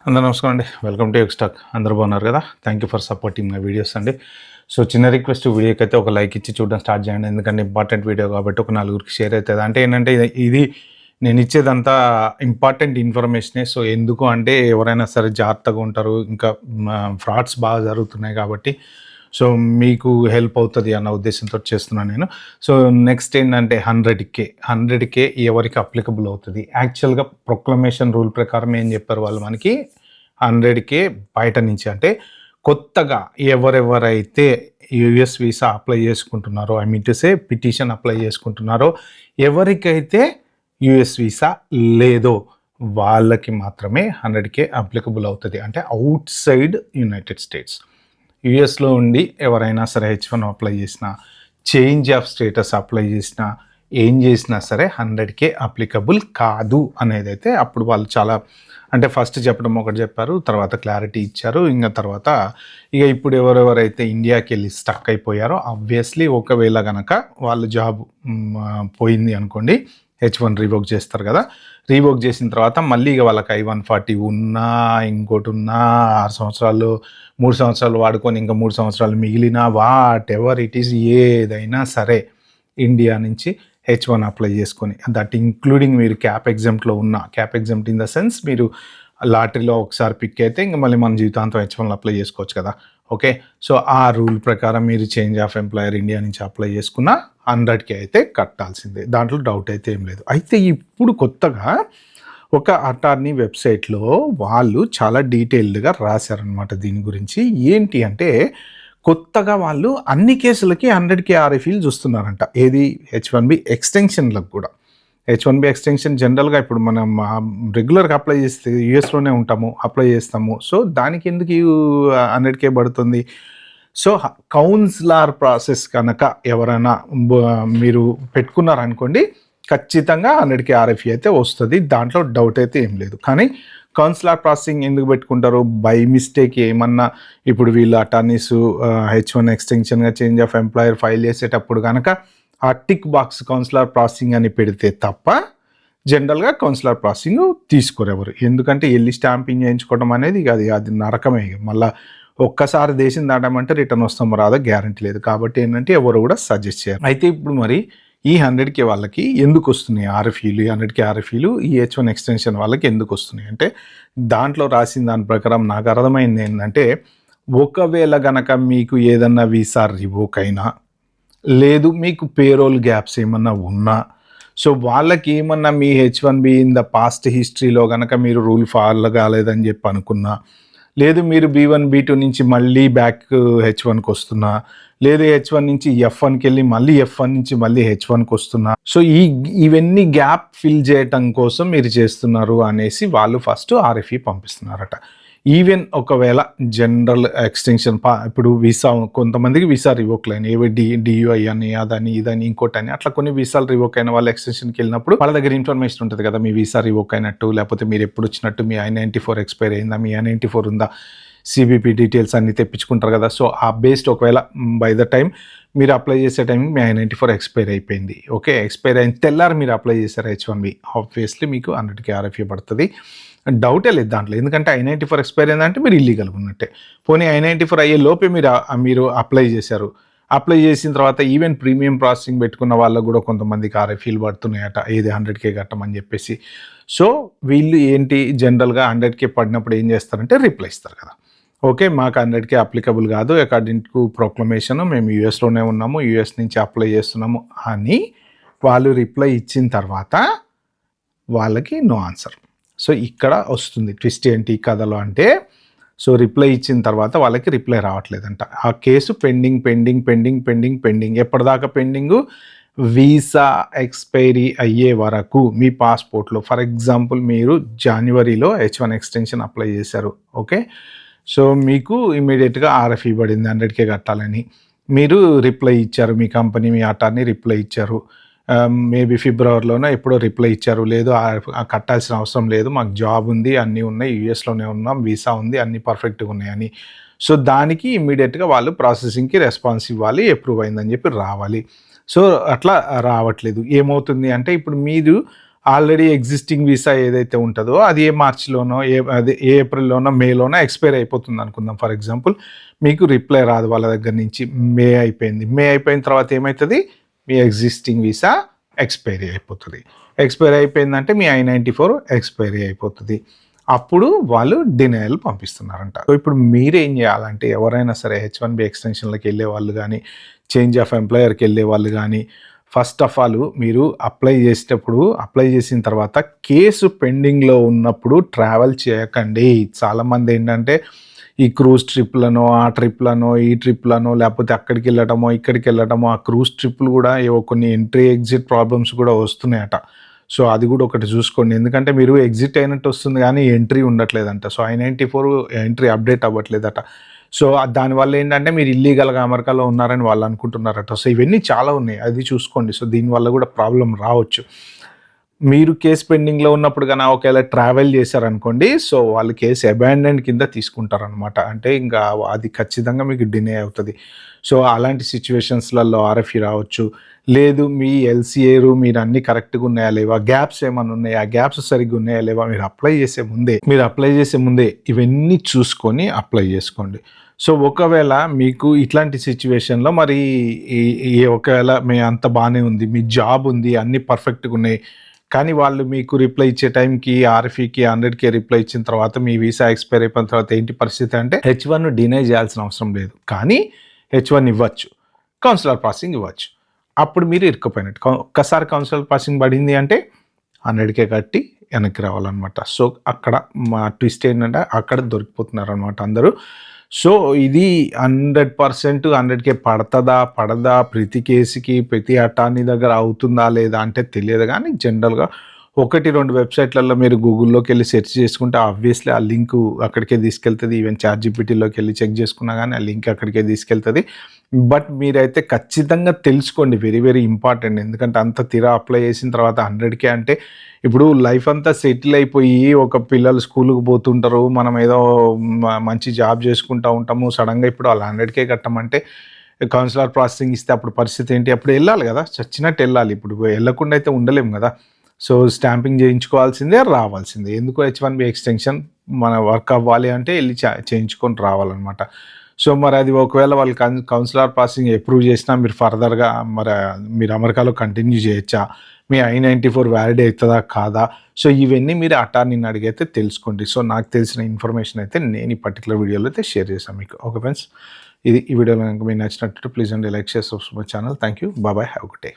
అందరూ నమస్కారం అండి. వెల్కమ్ టు ఎక్స్టాక్. అందరూ బాగున్నారు కదా? Thank you for supporting my videos అండి. సో చిన్న రిక్వెస్ట్, వీడియోకి అయితే ఒక లైక్ ఇచ్చి చూడడం స్టార్ట్ చేయండి. ఎందుకంటే ఇంపార్టెంట్ వీడియో కాబట్టి ఒక నలుగురికి షేర్ అవుతుంది. అంటే ఏంటంటే ఇది నేను ఇచ్చేదంతా ఇంపార్టెంట్ ఇన్ఫర్మేషనే. సో ఎందుకు అంటే ఎవరైనా సరే జాగ్రత్తగా ఉంటారు. ఇంకా ఫ్రాడ్స్ బాగా జరుగుతున్నాయి కాబట్టి సో మీకు హెల్ప్ అవుతుంది అన్న ఉద్దేశంతో చేస్తున్నాను నేను. సో నెక్స్ట్ ఏంటంటే 100K ఎవరికి అప్లికబుల్ అవుతుంది? యాక్చువల్గా ప్రొక్లమేషన్ రూల్ ప్రకారం ఏం చెప్పారు వాళ్ళు మనకి, 100K బయట నుంచి అంటే కొత్తగా ఎవరెవరైతే యుఎస్ వీసా అప్లై చేసుకుంటున్నారో, I mean to say petition apply చేసుకుంటున్నారో, ఎవరికైతే యుఎస్ వీసా లేదో వాళ్ళకి మాత్రమే 100K అప్లికబుల్ అవుతుంది. అంటే అవుట్ సైడ్ యునైటెడ్ స్టేట్స్. యుఎస్లో ఉండి ఎవరైనా సరే H1 అప్లై చేసినా, చేంజ్ ఆఫ్ స్టేటస్ అప్లై చేసినా, ఏం చేసినా సరే 100K అప్లికబుల్ కాదు అనేది అయితే అప్పుడు వాళ్ళు చాలా అంటే ఫస్ట్ చెప్పడం ఒకటి చెప్పారు, తర్వాత క్లారిటీ ఇచ్చారు. ఇంకా తర్వాత ఇప్పుడు ఎవరెవరైతే ఇండియాకి వెళ్ళి స్టక్ అయిపోయారో ఆబ్వియస్లీ ఒకవేళ కనుక వాళ్ళ జాబ్ పోయింది అనుకోండి, H1 రివోక్ చేస్తారు కదా. రివోక్ చేసిన తర్వాత మళ్ళీ వాళ్ళకి I-140 ఉన్నా, ఇంకోటి ఉన్నా, 6 సంవత్సరాలు 3 సంవత్సరాలు వాడుకొని ఇంకా 3 సంవత్సరాలు మిగిలిన వాట్ ఎవర్ ఇట్ ఈస్, ఏదైనా సరే ఇండియా నుంచి H1 అప్లై చేసుకొని, దట్ ఇంక్లూడింగ్ మీరు క్యాప్ ఎగ్జామ్ట్లో ఉన్న, cap exempt in the sense మీరు లాటరీలో ఒకసారి పిక్ అయితే ఇంకా మళ్ళీ మన జీవితాంతం H1 అప్లై చేసుకోవచ్చు కదా. ఓకే, సో ఆ రూల్ ప్రకారం మీరు చేంజ్ ఆఫ్ ఎంప్లాయర్ ఇండియా నుంచి అప్లై చేసుకున్న 100K అయితే కట్టాల్సిందే, దాంట్లో డౌట్ అయితే ఏం లేదు. అయితే ఇప్పుడు కొత్తగా ఒక అటార్నీ వెబ్సైట్లో వాళ్ళు చాలా డీటెయిల్డ్గా రాశారనమాట దీని గురించి. ఏంటి అంటే కొత్తగా వాళ్ళు అన్ని కేసులకి 100K RFEలు చూస్తున్నారంట. ఏది H1B ఎక్స్టెన్షన్లకు కూడా. H1B ఎక్స్టెన్షన్ జనరల్గా ఇప్పుడు మనం రెగ్యులర్గా అప్లై చేస్తే యూఎస్లోనే ఉంటాము, అప్లై చేస్తాము. సో దానికి ఎందుకు 100K పడుతుంది? సో కౌన్సిలర్ ప్రాసెస్ కనుక ఎవరైనా మీరు పెట్టుకున్నారనుకోండి, ఖచ్చితంగా 100K RFE అయితే వస్తుంది, దాంట్లో డౌట్ అయితే ఏం లేదు. కానీ కౌన్సిలర్ ప్రాసెసింగ్ ఎందుకు పెట్టుకుంటారు? బై మిస్టేక్ ఏమన్నా ఇప్పుడు వీళ్ళు అటార్నీస్ H1 ఎక్స్టెన్షన్గా చేంజ్ ఆఫ్ ఎంప్లాయర్ ఫైల్ చేసేటప్పుడు కనుక ఆ టిక్ బాక్స్ కౌన్సిలర్ ప్రాసెసింగ్ అని పెడితే తప్ప జనరల్గా కౌన్సిలర్ ప్రాసెసింగ్ తీసుకోరు ఎవరు. ఎందుకంటే వెళ్ళి స్టాంపింగ్ చేయించుకోవడం అనేది అది నరకమే. మళ్ళీ ఒక్కసారి దేశం దాటామంటే రిటర్న్ వస్తామో రాదో గ్యారంటీ లేదు. కాబట్టి ఏంటంటే ఎవరు కూడా సజెస్ట్ చేయరు. అయితే ఇప్పుడు మరి ఈ 100K వాళ్ళకి ఎందుకు వస్తున్నాయి RFEలు, 100K RFEలు ఈ H1 ఎక్స్టెన్షన్ వాళ్ళకి ఎందుకు వస్తున్నాయి అంటే, దాంట్లో రాసిన దాని ప్రకారం నాకు అర్థమైంది ఏంటంటే, ఒకవేళ గనక మీకు ఏదన్నా వీసా రివోక్ అయినా, లేదు మీకు పేరోల్ గ్యాప్స్ ఏమన్నా ఉన్నా, సో వాళ్ళకి ఏమన్నా మీ H1B ఇన్ ద పాస్ట్ హిస్టరీలో కనుక మీరు రూల్ ఫాలో కాలేదని చెప్పి అనుకున్నా, లేదు మీరు B1 B2 నుంచి మళ్ళీ బ్యాక్ H1కి వస్తున్నా, లేదు H1 నుంచి F1కి వెళ్ళి మళ్ళీ F1 నుంచి మళ్ళీ H1కి వస్తున్నా, సో ఇవన్నీ గ్యాప్ ఫిల్ చేయటం కోసం మీరు చేస్తున్నారు అనేసి వాళ్ళు ఫస్ట్ RFE పంపిస్తున్నారట. ఈవెన్ ఒకవేళ జనరల్ ఎక్స్టెన్షన్ ఇప్పుడు వీసా, కొంతమందికి వీసా రివోక్ అయిన ఏవి DUI అని అదని ఇదని ఇంకోటని అట్లా కొన్ని వీసాలు రివోక్ అయిన వాళ్ళు ఎక్స్టెన్షన్కి వెళ్ళినప్పుడు వాళ్ళ దగ్గర ఇన్ఫర్మేషన్ ఉంటుంది కదా, మీ వీసా రివోక్ అయినట్టు, లేకపోతే మీరు ఎప్పుడు వచ్చినట్టు, మీ I-94 ఎక్స్పైర్ అయిందా, మీ I-94 ఉందా, CBP డీటెయిల్స్ అన్నీ తెప్పించుకుంటారు కదా. సో ఆ బేస్డ్ ఒకవేళ బై ద టైం మీరు అప్లై చేసే టైంకి మీ I-94 ఎక్స్పైర్ అయిపోయింది, ఓకే, ఎక్స్పైర్ అయిన తెల్లారి మీరు అప్లై చేశారు H1B, ఆబ్వియస్లీ మీకు 100K RFE పడుతుంది, డౌటే లేదు దాంట్లో. ఎందుకంటే I-94 ఎక్స్పైర్ అయిందంటే మీరు ఇల్లీగల్ ఉన్నట్టే. పోనీ I-94 అయ్యే లోపే మీరు అప్లై చేశారు. అప్లై చేసిన తర్వాత ఈవెన్ ప్రీమియం ప్రాసెసింగ్ పెట్టుకున్న వాళ్ళకు కూడా కొంతమందికి RFEలు పడుతున్నాయట, ఏది 100K కట్టమని చెప్పేసి. సో వీళ్ళు ఏంటి జనరల్గా 100K పడినప్పుడు ఏం చేస్తారంటే రిప్లై ఇస్తారు కదా, ఓకే మాకు 100K అప్లికబుల్ కాదు అకార్డింగ్ టు ప్రొక్లమేషన్, మేము యూఎస్లోనే ఉన్నాము, యూఎస్ నుంచి అప్లై చేస్తున్నాము అని వాళ్ళు రిప్లై ఇచ్చిన తర్వాత వాళ్ళకి నో ఆన్సర్. సో ఇక్కడ వస్తుంది ట్విస్ట్ ఏంటి ఈ కథలో అంటే, సో రిప్లై ఇచ్చిన తర్వాత వాళ్ళకి రిప్లై రావట్లేదంట. ఆ కేసు పెండింగ్ ఎప్పటిదాకా పెండింగు? వీసా ఎక్స్పైరీ అయ్యే వరకు మీ పాస్పోర్ట్లో. ఫర్ ఎగ్జాంపుల్ మీరు జనవరిలో H1 ఎక్స్టెన్షన్ అప్లై చేశారు, ఓకే, సో మీకు ఇమీడియట్గా RFE పడింది 100K కట్టాలని, మీరు రిప్లై ఇచ్చారు, మీ కంపెనీ మీ అటార్నీ రిప్లై ఇచ్చారు, మేబీ ఫిబ్రవరిలోనో ఎప్పుడో రిప్లై ఇచ్చారు, లేదు కట్టాల్సిన అవసరం లేదు, మాకు జాబ్ ఉంది, అన్నీ ఉన్నాయి, యూఎస్లోనే ఉన్నాం, వీసా ఉంది, అన్నీ పర్ఫెక్ట్గా ఉన్నాయని. సో దానికి ఇమ్మీడియట్గా వాళ్ళు ప్రాసెసింగ్కి రెస్పాన్స్ ఇవ్వాలి, అప్రూవ్ అయిందని చెప్పి రావాలి. సో అట్లా రావట్లేదు. ఏమవుతుంది అంటే ఇప్పుడు మీరు ఆల్రెడీ ఎగ్జిస్టింగ్ వీసా ఏదైతే ఉంటుందో అది ఏ మార్చిలోనో అదే ఏ ఏప్రిల్లోనో మేలోనో ఎక్స్పైర్ అయిపోతుంది అనుకుందాం. ఫర్ ఎగ్జాంపుల్ మీకు రిప్లై రాదు వాళ్ళ దగ్గర నుంచి. మే అయిపోయిన తర్వాత ఏమవుతుంది, మీ ఎగ్జిస్టింగ్ వీసా ఎక్స్పైరీ అయిపోతుంది. ఎక్స్పైరీ అయిపోయిందంటే మీ I-94 ఎక్స్పైరీ అయిపోతుంది. అప్పుడు వాళ్ళు డినయల్ పంపిస్తున్నారంట. సో ఇప్పుడు మీరేం చేయాలంటే ఎవరైనా సరే H1B ఎక్స్టెన్షన్లకు వెళ్ళే వాళ్ళు కానీ, చేంజ్ ఆఫ్ ఎంప్లాయర్కి వెళ్ళే వాళ్ళు కానీ, ఫస్ట్ ఆఫ్ ఆల్ మీరు అప్లై చేసిన తర్వాత కేసు పెండింగ్లో ఉన్నప్పుడు ట్రావెల్ చేయకండి. చాలామంది ఏంటంటే ఈ క్రూజ్ ట్రిప్లను, ఆ ట్రిప్లను, ఈ ట్రిప్లను, లేకపోతే అక్కడికి వెళ్ళటమో ఇక్కడికి వెళ్ళటమో, ఆ క్రూజ్ ట్రిప్లు కూడా ఏవో కొన్ని ఎంట్రీ ఎగ్జిట్ ప్రాబ్లమ్స్ కూడా వస్తున్నాయట. సో అది కూడా ఒకటి చూసుకోండి. ఎందుకంటే మీరు ఎగ్జిట్ అయినట్టు వస్తుంది కానీ ఎంట్రీ ఉండట్లేదంట. సో I-94 ఎంట్రీ అప్డేట్ అవ్వట్లేదట. సో దానివల్ల ఏంటంటే మీరు ఇల్లీగల్గా అమెరికాలో ఉన్నారని వాళ్ళు అనుకుంటున్నారట. సో ఇవన్నీ చాలా ఉన్నాయి, అది చూసుకోండి. సో దీనివల్ల కూడా ప్రాబ్లం రావచ్చు. మీరు కేసు పెండింగ్లో ఉన్నప్పుడు కన్నా ఒకవేళ ట్రావెల్ చేశారనుకోండి, సో వాళ్ళు కేసు అబాండెంట్ కింద తీసుకుంటారనమాట. అంటే ఇంకా అది ఖచ్చితంగా మీకు డినే అవుతుంది. సో అలాంటి సిచ్యువేషన్స్లలో RFE రావచ్చు. లేదు మీ LCAరు మీరు అన్నీ కరెక్ట్గా ఉన్నాయా లేవా, గ్యాప్స్ ఏమైనా ఉన్నాయా, గ్యాప్స్ సరిగ్గా ఉన్నాయా లేవా, మీరు అప్లై చేసే ముందే ఇవన్నీ చూసుకొని అప్లై చేసుకోండి. సో ఒకవేళ మీకు ఇట్లాంటి సిచ్యువేషన్లో మరి ఒకవేళ మీ అంత బాగానే ఉంది, మీ జాబ్ ఉంది, అన్నీ పర్ఫెక్ట్గా ఉన్నాయి, కానీ వాళ్ళు మీకు రిప్లై ఇచ్చే టైంకి RFEకి 100K రిప్లై ఇచ్చిన తర్వాత మీ వీసా ఎక్స్పైర్ అయిపోయిన తర్వాత ఏంటి పరిస్థితి అంటే H1 డినై చేయాల్సిన అవసరం లేదు, కానీ H1 ఇవ్వచ్చు, కౌన్సిలర్ పాసింగ్ ఇవ్వచ్చు. అప్పుడు మీరు ఇరుక్కుపోయినట్టు. ఒక్కసారి కౌన్సిలర్ పాసింగ్ పడింది అంటే 100K కట్టి వెనక్కి రావాలన్నమాట. సో అక్కడ మా ట్విస్ట్ ఏంటంటే అక్కడ దొరికిపోతున్నారు అనమాట అందరూ. సో ఇది 100% 100K పడదా, ప్రతి కేసుకి ప్రతి అటార్నీ దగ్గర అవుతుందా లేదా అంటే తెలియదు. కానీ జనరల్గా 1-2 వెబ్సైట్లలో మీరు గూగుల్లోకి వెళ్ళి సెర్చ్ చేసుకుంటే ఆబ్వియస్లీ ఆ లింక్ అక్కడికే తీసుకెళ్తుంది. ఈవెన్ ChatGPTలోకి వెళ్ళి చెక్ చేసుకున్నా కానీ ఆ లింక్ అక్కడికే తీసుకెళ్తుంది. బట్ మీరైతే ఖచ్చితంగా తెలుసుకోండి, వెరీ వెరీ ఇంపార్టెంట్. ఎందుకంటే అంత అప్లై చేసిన తర్వాత 100K అంటే ఇప్పుడు లైఫ్ అంతా సెటిల్ అయిపోయి ఒక పిల్లలు స్కూల్కి పోతుంటారు, మనం ఏదో మంచి జాబ్ చేసుకుంటూ ఉంటాము, సడన్గా ఇప్పుడు వాళ్ళు 100K కట్టమంటే కౌన్సిలర్ ప్రాసెసింగ్ ఇస్తే అప్పుడు పరిస్థితి ఏంటి? అప్పుడు వెళ్ళాలి కదా, చచ్చినట్టు వెళ్ళాలి. ఇప్పుడు వెళ్ళకుండా అయితే ఉండలేము కదా. సో స్టాంపింగ్ చేయించుకోవాల్సిందే, రావాల్సిందే. ఎందుకు H1B ఎక్స్టెన్షన్ మన వర్క్ అవ్వాలి అంటే వెళ్ళి చేయించుకొని రావాలన్నమాట. సో మరి అది ఒకవేళ వాళ్ళు కౌన్సిలర్ పాసింగ్ అప్రూవ్ చేసినా మీరు ఫర్దర్గా మీరు అమెరికాలో కంటిన్యూ చేయొచ్చా, మీ I-94 వ్యాలిడ్ అవుతుందా కాదా, సో ఇవన్నీ మీరు అటార్నీని అడిగైతే తెలుసుకోండి. సో నాకు తెలిసిన ఇన్ఫర్మేషన్ అయితే నేను ఈ పర్టికులర్ వీడియోలో అయితే షేర్ చేశాను మీకు. ఓకే ఫ్రెండ్స్, ఈ వీడియోలో కనుక మీకు నచ్చినట్టు ప్లీజ్ అండి like, share, subscribe my channel. Thank you, bye, have good day.